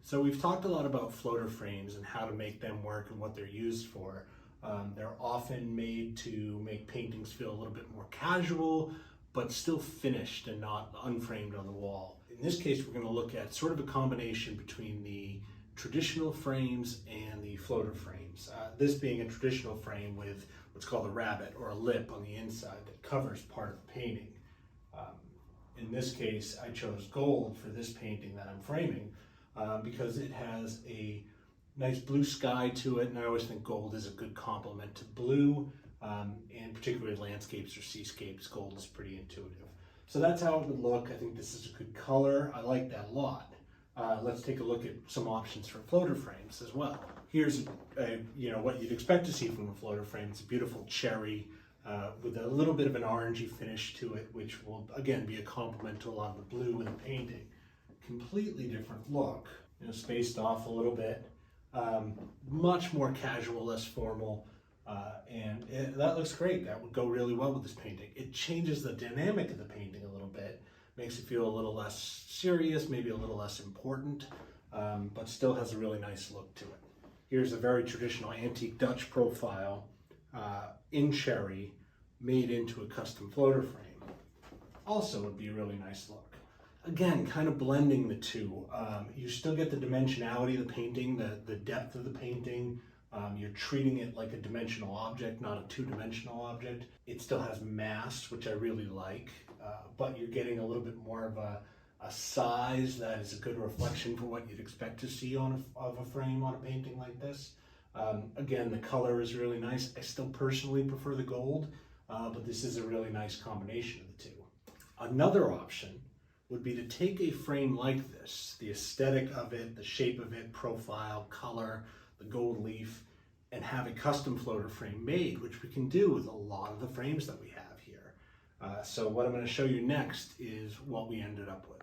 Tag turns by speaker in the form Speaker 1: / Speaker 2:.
Speaker 1: So we've talked a lot about floater frames and how to make them work and what they're used for. They're often made to make paintings feel a little bit more casual, but still finished and not unframed on the wall. In this case, we're going to look at sort of a combination between the traditional frames and the floater frames. This being a traditional frame with what's called a rabbet or a lip on the inside that covers part of the painting. In this case, I chose gold for this painting that I'm framing because it has a nice blue sky to it, and I always think gold is a good complement to blue, and particularly landscapes or seascapes, gold is pretty intuitive. So that's how it would look. I think this is a good color. I like that a lot. Let's take a look at some options for floater frames as well. Here's what you'd expect to see from a floater frame. It's a beautiful cherry with a little bit of an orangey finish to it, which will again be a complement to a lot of the blue in the painting. Completely different look, spaced off a little bit, much more casual, less formal, and that looks great. That would go really well with this painting. It changes the dynamic of the painting a little bit, makes it feel a little less serious, maybe a little less important, but still has a really nice look to it. Here's a very traditional antique Dutch profile in cherry, made into a custom floater frame. Also would be a really nice look. Again, kind of blending the two. You still get the dimensionality of the painting, the depth of the painting. You're treating it like a dimensional object, not a two-dimensional object. It still has mass, which I really like, but you're getting a little bit more of a size that is a good reflection for what you'd expect to see of a frame on a painting like this. Again, the color is really nice. I still personally prefer the gold, but this is a really nice combination of the two. Another option would be to take a frame like this, the aesthetic of it, the shape of it, profile, color, the gold leaf, and have a custom floater frame made, which we can do with a lot of the frames that we have here. So what I'm going to show you next is what we ended up with.